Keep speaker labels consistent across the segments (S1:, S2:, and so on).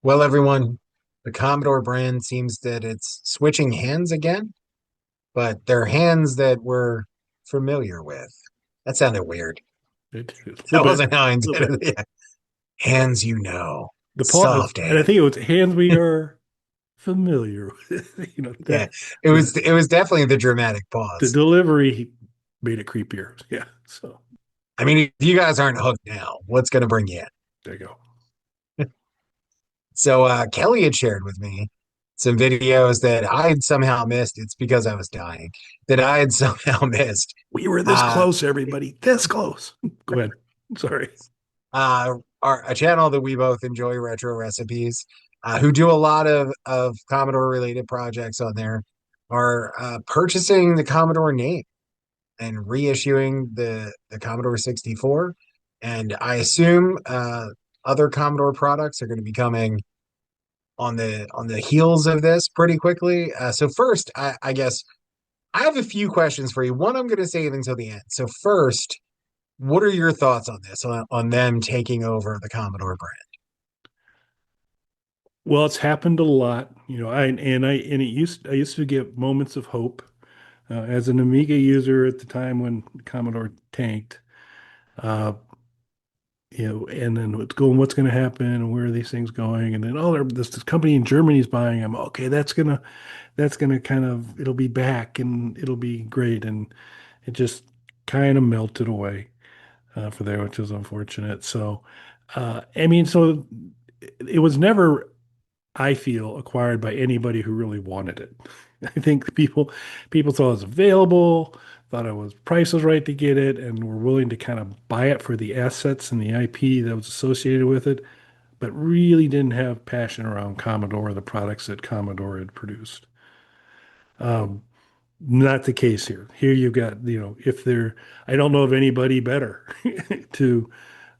S1: Well, everyone, the Commodore brand seems that it's switching hands again, but they're hands that we're familiar with. That sounded weird.
S2: A little
S1: That
S2: bit,
S1: wasn't how I
S2: a little
S1: intended
S2: bit.
S1: it. Yeah. Hands you know.
S2: The pause,
S1: Soft
S2: and I
S1: hands.
S2: think it was hands we are familiar with.
S1: Yeah.
S2: That
S1: It was
S2: the
S1: it was definitely the dramatic
S2: the
S1: pause.
S2: delivery made it creepier. Yeah, so
S1: I mean, if you guys aren't hooked now, what's gonna bring you in?
S2: there you go.
S1: So Kelly had shared with me some videos that I had somehow missed. It's because I was dying that I had somehow missed.
S2: We were this
S1: Uh,
S2: close, everybody. This close. Go ahead. Sorry.
S1: a channel that we both enjoy, Retro Recipes, who do a lot of Commodore related projects on there, are purchasing the Commodore name and reissuing the Commodore 64. And I assume other Commodore products are going to be coming on the heels of this pretty quickly. So first, I guess I have a few questions for you. One, I'm going to save until the end. So first, what are your thoughts on this, on them taking over the Commodore brand?
S2: Well, it's happened a lot. I used to get moments of hope as an Amiga user at the time when Commodore tanked. Uh, and then what's going to happen, and where are these things going? And then, this company in Germany is buying them. Okay, that's gonna kind of, it'll be back and it'll be great, and it just kind of melted away for there, which is unfortunate. So, I mean, so it was never, I feel, acquired by anybody who really wanted it. I think people thought it was available, thought it was price was right to get it, and were willing to kind of buy it for the assets and the IP that was associated with it, but really didn't have passion around Commodore or the products that Commodore had produced. Um, Not the case here. Here you've got, if there, I don't know of anybody better to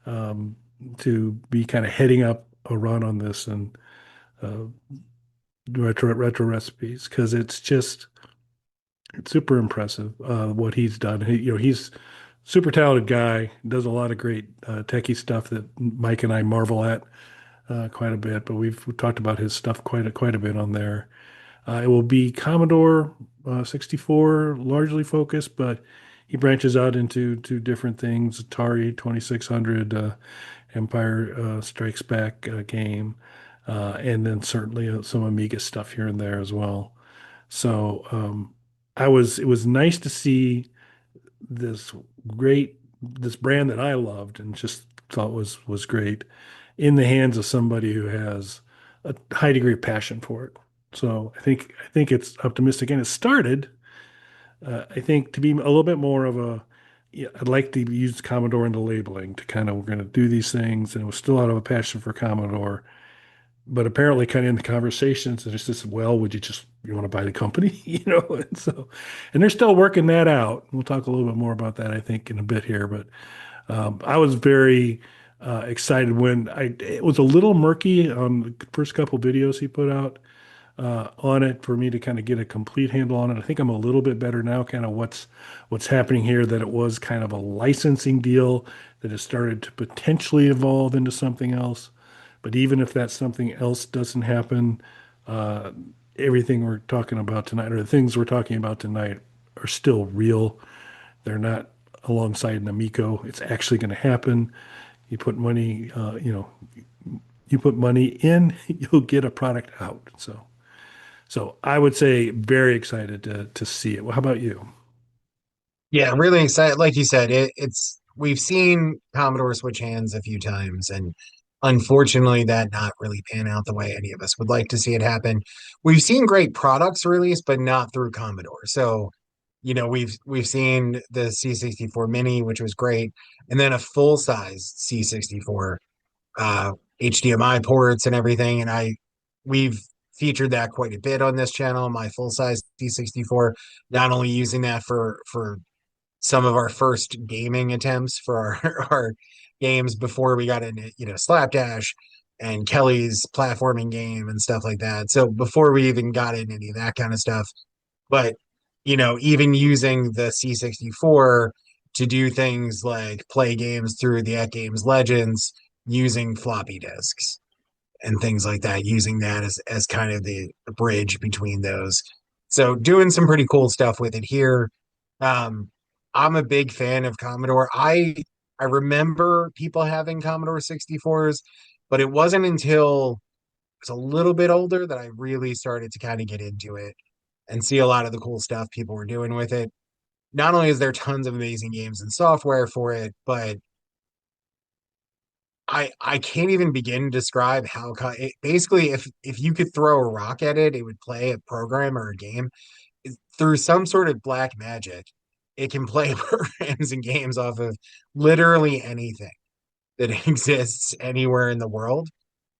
S2: um, to be kind of heading up a run on this and uh, retro recipes, because it's super impressive what he's done. He's super talented guy, does a lot of great techie stuff that Mike and I marvel at quite a bit. But we've talked about his stuff quite a bit on there. It will be Commodore 64 largely focused, but he branches out into different things: Atari 2600, Empire Strikes Back game, and then certainly some Amiga stuff here and there as well. So it was nice to see this this brand that I loved and just thought was great in the hands of somebody who has a high degree of passion for it. So I think it's optimistic, and it started. I think to be a little bit more of a, yeah, I'd like to use Commodore in the labeling to kind of, we're going to do these things, and it was still out of a passion for Commodore, but apparently kind of in the conversations, it's just, well, you want to buy the company, And so, and they're still working that out. We'll talk a little bit more about that, I think, in a bit here, but I was very excited when it was a little murky on the first couple videos he put out on it for me to kind of get a complete handle on it. I think I'm a little bit better now, kind of what's happening here, that it was kind of a licensing deal that has started to potentially evolve into something else. But even if that something else doesn't happen, uh, everything we're talking about tonight, or the things we're talking about tonight, are still real. They're not alongside an Amico. It's actually going to happen. You put money, you put money in, you'll get a product out. So I would say very excited to see it. Well, how about you?
S1: Yeah, I'm really excited. Like you said, it's we've seen Commodore switch hands a few times, and unfortunately, that not really pan out the way any of us would like to see it happen. We've seen great products released, but not through Commodore. So, we've seen the C64 Mini, which was great, and then a full size C64, HDMI ports and everything. And we've featured that quite a bit on this channel. My full size C64, not only using that for some of our first gaming attempts for our games before we got into, Slapdash and Kelly's platforming game and stuff like that. So before we even got into any of that kind of stuff, but even using the C64 to do things like play games through the At Games Legends using floppy disks. and things like that, using that as kind of the bridge between those. So doing some pretty cool stuff with it here. Um, I'm a big fan of Commodore. I remember people having Commodore 64s, but it wasn't until I was a little bit older that I really started to kind of get into it and see a lot of the cool stuff people were doing with it. Not only is there tons of amazing games and software for it, but I can't even begin to describe how basically if you could throw a rock at it, it would play a program or a game through some sort of black magic. It can play programs and games off of literally anything that exists anywhere in the world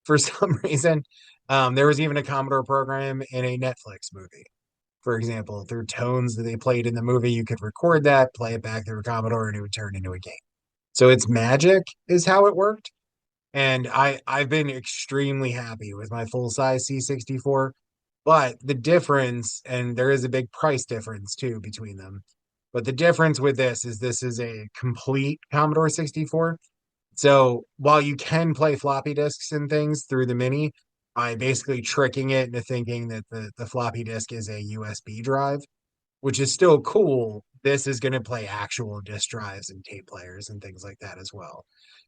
S1: for some reason. There was even a Commodore program in a Netflix movie, for example, through tones that they played in the movie. You could record that, play it back through a Commodore, and it would turn into a game. So it's magic, is how it worked. And I've been extremely happy with my full size C64. But the difference, and there is a big price difference too between them. But the difference with this is a complete Commodore 64. So while you can play floppy disks and things through the Mini, by basically tricking it into thinking that the floppy disk is a USB drive, which is still cool. This is going to play actual disk drives and tape players and things like that as well.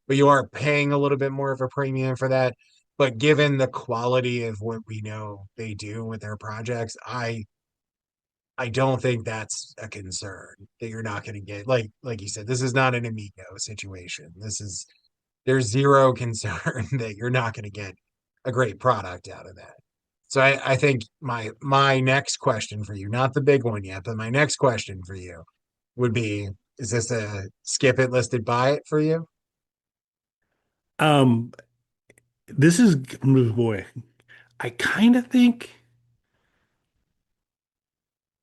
S1: But you are paying a little bit more of a premium for that. But given the quality of what we know they do with their projects, I don't think that's a concern that you're not going to get like you said, this is not an Amigo situation. This is there's zero concern that you're not going to get a great product out of that. So I think my next question for you, not the big one yet, but my next question for you would be, is this a skip it listed buy it for you?
S2: Um, this is, boy, I kind of think,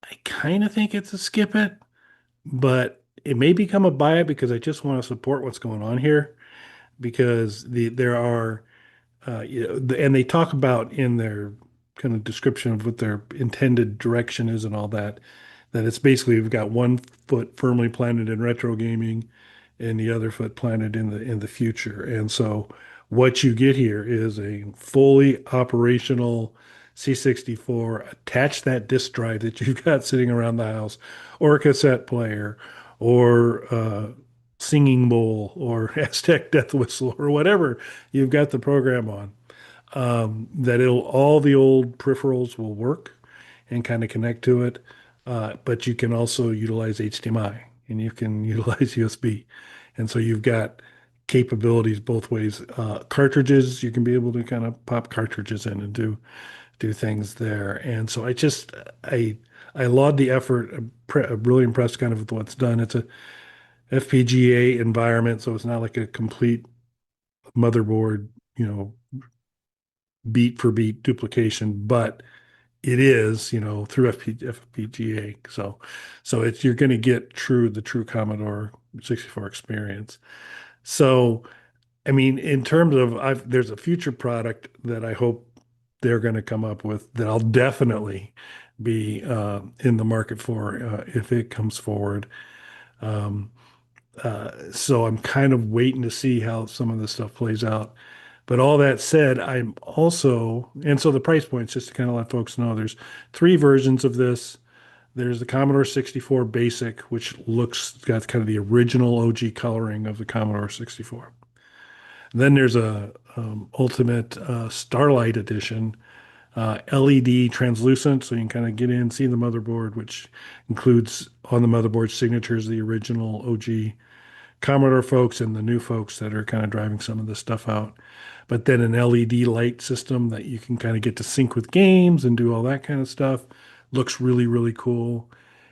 S2: I kind of think it's a skip it, but it may become a buy it because I just want to support what's going on here because there are and they talk about in their kind of description of what their intended direction is and all that, that it's basically we've got one foot firmly planted in retro gaming and the other foot planted in the future. And so what you get here is a fully operational C64. Attach that disk drive that you've got sitting around the house, or a cassette player, or singing bowl, or Aztec death whistle, or whatever you've got the program on. That it'll all the old peripherals will work and kind of connect to it. But you can also utilize HDMI and you can utilize USB. And so you've got capabilities both ways. Cartridges, you can be able to kind of pop cartridges in and do things there. And so I laud the effort. I'm really impressed kind of with what's done. It's a FPGA environment, so it's not like a complete motherboard, beat for beat duplication, but it is, through FPGA. So it's you're going to get the true Commodore 64 experience. So, I mean, in terms of there's a future product that I hope they're going to come up with that I'll definitely be in the market for if it comes forward. Um, so I'm kind of waiting to see how some of this stuff plays out. But all that said, I'm also, and so the price points, just to kind of let folks know, there's three versions of this. There's the Commodore 64 Basic, which got kind of the original OG coloring of the Commodore 64. Then there's a Ultimate Starlight Edition, LED translucent, so you can kind of get in, see the motherboard, which includes on the motherboard signatures, the original OG Commodore folks and the new folks that are kind of driving some of this stuff out. But then an LED light system that you can kind of get to sync with games and do all that kind of stuff. Looks really, really cool.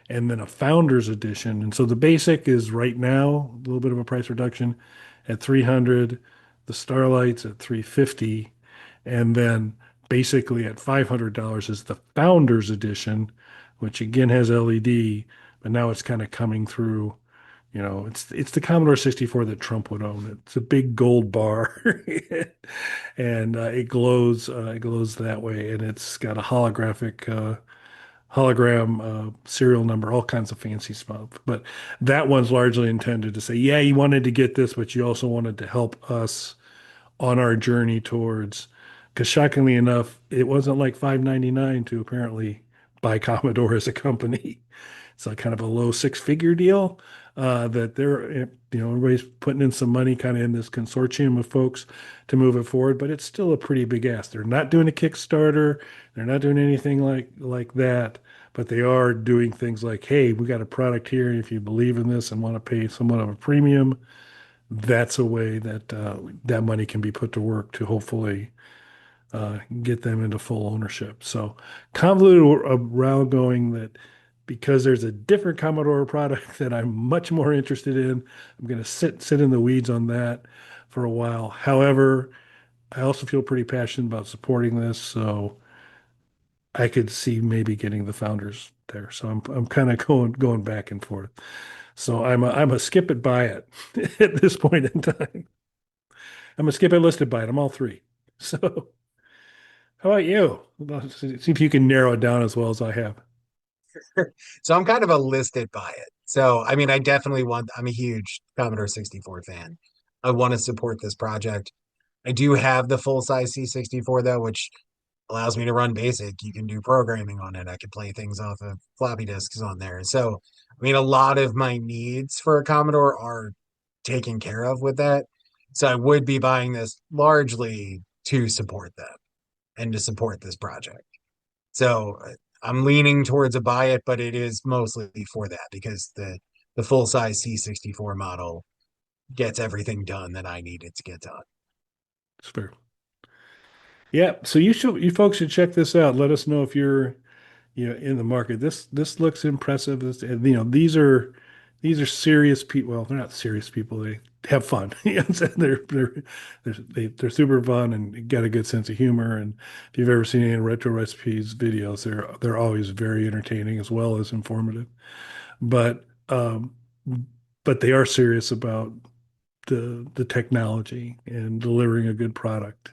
S2: And then a Founders Edition. And so the basic is right now a little bit of a price reduction at 300, the Starlight's at 350, and then basically at $500 is the Founders Edition, which again has LED, but now it's kind of coming through. It's the Commodore 64 that Trump would own. It's a big gold bar, and it glows that way, and it's got a holographic hologram serial number, all kinds of fancy stuff. But that one's largely intended to say, yeah, you wanted to get this, but you also wanted to help us on our journey towards Because shockingly enough, it wasn't like 5.99 to apparently buy Commodore as a company. It's like kind of a low six-figure deal that everybody's putting in some money kind of in this consortium of folks to move it forward, but it's still a pretty big ask. They're not doing a Kickstarter, they're not doing anything like that, but they are doing things like, hey, we got a product here. If you believe in this and want to pay somewhat of a premium, that's a way that that money can be put to work to hopefully get them into full ownership. So convoluted route going that because there's a different Commodore product that I'm much more interested in, I'm going to sit in the weeds on that for a while. However, I also feel pretty passionate about supporting this, so I could see maybe getting the founders there. So I'm kind of going back and forth. So I'm a skip it buy it at this point in time. I'm a skip it listed buy it. I'm all three. So how about you? See if you can narrow it down as well as I have.
S1: So I'm kind of a listed by it. So I mean, I definitely want. I'm a huge Commodore 64 fan. I want to support this project. I do have the full size C64 though, which allows me to run BASIC. You can do programming on it. I can play things off of floppy disks on there. So I mean, a lot of my needs for a Commodore are taken care of with that. So I would be buying this largely to support them and to support this project. So I'm leaning towards a buy it, but it is mostly for that because the full size C64 model gets everything done that I need it to get done.
S2: It's fair. Yeah, so you folks should check this out. Let us know if you're in the market. This looks impressive. And, these are serious people. Well, they're not serious people. They have fun. They're super fun and got a good sense of humor. And if you've ever seen any retro recipes videos, they're always very entertaining as well as informative. But but they are serious about the technology and delivering a good product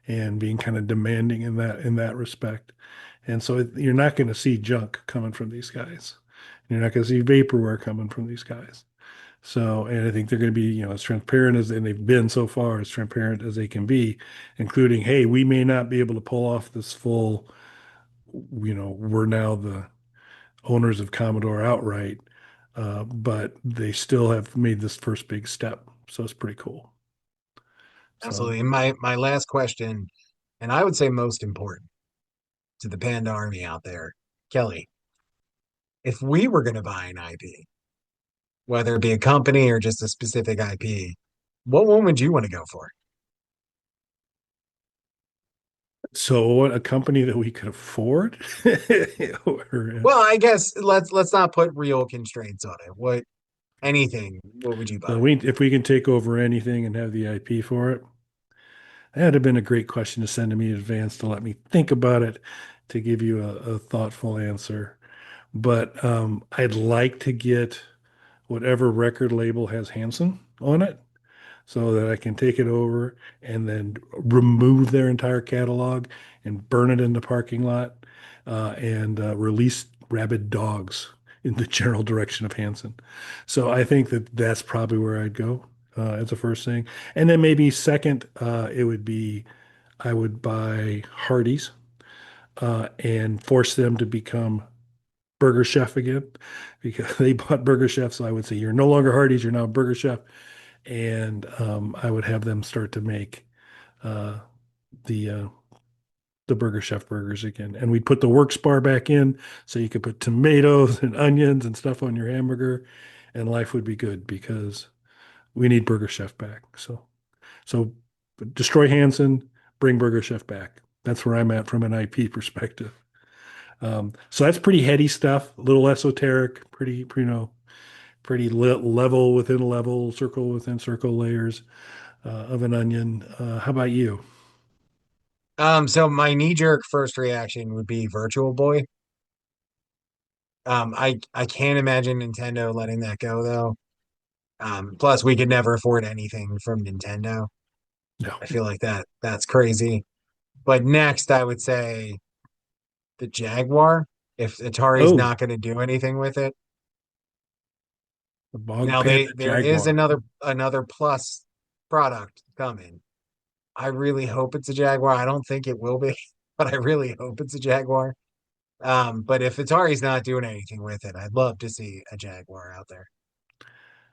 S2: and being kind of demanding in that respect. And so you're not going to see junk coming from these guys. You're not going to see vaporware coming from these guys. So, and I think they're going to be, as transparent as and they've been so far, as transparent as they can be, including, hey, we may not be able to pull off this full, we're now the owners of Commodore outright, but they still have made this first big step. So it's pretty cool. So,
S1: Absolutely. And my last question, and I would say most important to the Panda Army out there, Kelly, if we were going to buy an IP, whether it be a company or just a specific IP, what one would you want to go for?
S2: so what a company that we could afford, or,
S1: Well, I guess let's not put real constraints on it. What anything, what would you
S2: so
S1: buy?
S2: if we can take over anything and have the IP for it, that would have been a great question to send to me in advance to let me think about it to give you a thoughtful answer. But I'd like to get whatever record label has Hanson on it so that I can take it over and then remove their entire catalog and burn it in the parking lot and release rabid dogs in the general direction of Hanson. So I think that that's probably where I'd go as a first thing. And then maybe second, it would be I would buy Hardee's and force them to become Burger Chef again because they bought Burger Chef. So I would say, you're no longer Hardee's, you're now Burger Chef. And I would have them start to make uh, the uh, the Burger Chef burgers again. And we'd put the Works bar back in so you could put tomatoes and onions and stuff on your hamburger, and life would be good because we need Burger Chef back. So destroy Hanson, bring Burger Chef back. That's where I'm at from an IP perspective. So that's pretty heady stuff, a little esoteric, pretty level within level, circle within circle layers of an onion. How about you?
S1: So my knee-jerk first reaction would be Virtual Boy. I can't imagine Nintendo letting that go though. Plus we could never afford anything from Nintendo.
S2: No.
S1: I feel like that's crazy. But next I would say the Jaguar, if Atari's
S2: Oh,
S1: not going to do anything with it.
S2: the Bog
S1: Now
S2: Panda
S1: there is
S2: Jaguar.
S1: another plus product coming. I really hope it's a Jaguar. I don't think it will be, but I really hope it's a Jaguar. But if Atari's not doing anything with it, I'd love to see a Jaguar out there.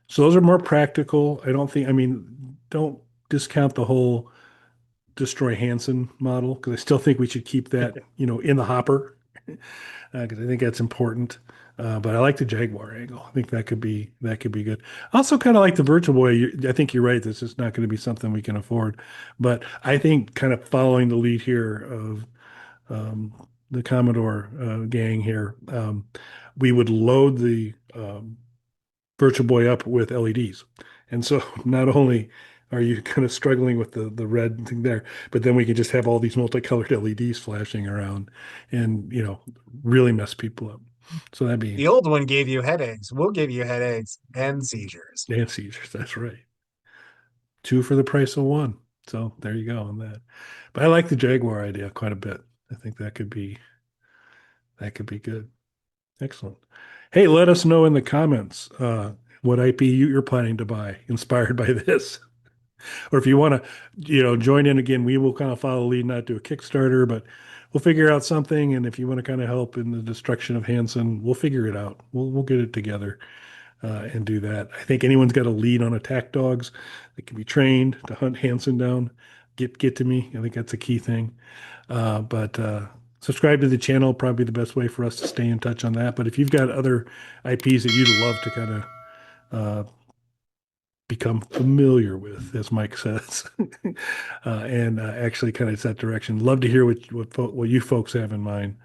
S2: So those are more practical. I don't think, I mean, don't discount the whole destroy Hansen model because I still think we should keep that, in the hopper because I think that's important. But I like the Jaguar angle. I think that could be good. I also kind of like the Virtual Boy. I think you're right. This is not going to be something we can afford. But I think kind of following the lead here of the Commodore gang here, we would load the Virtual Boy up with LEDs. And so not only are you kind of struggling with the red thing there, but then we can just have all these multicolored LEDs flashing around and, really mess people up. So that'd be
S1: The old one gave you headaches. We'll give you headaches and seizures.
S2: dance seizures. That's right. Two for the price of one. So there you go on that. But I like the Jaguar idea quite a bit. I think that could be good. Excellent. Hey, let us know in the comments what IP you're planning to buy inspired by this. Or if you want to, join in again, we will kind of follow the lead, not do a Kickstarter, but we'll figure out something. And if you want to kind of help in the destruction of Hanson, we'll figure it out. We'll get it together and do that. I think anyone's got a lead on attack dogs that can be trained to hunt Hanson down. Get to me. I think that's a key thing. But subscribe to the channel, probably the best way for us to stay in touch on that. But if you've got other IPs that you'd love to kind of become familiar with, as Mike says, and actually kind of set direction. Love to hear what you folks have in mind.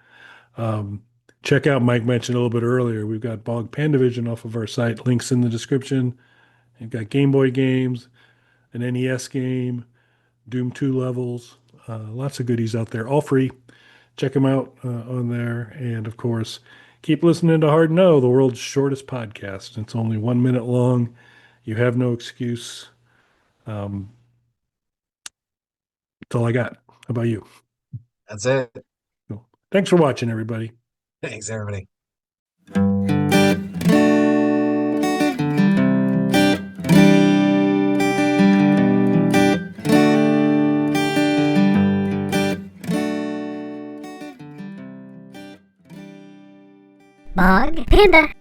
S2: Um, Check out Mike mentioned a little bit earlier. We've got Bog Pandavision off of our site. Links in the description. We've got Game Boy games, an NES game, Doom 2 levels, lots of goodies out there, all free. Check them out on there. And of course, keep listening to Hard No, the world's shortest podcast. It's only 1 minute long. You have no excuse. Um, that's all I got. How about you?
S1: That's it.
S2: Cool. Thanks for watching, everybody.
S1: Thanks, everybody.
S3: Bog Panda.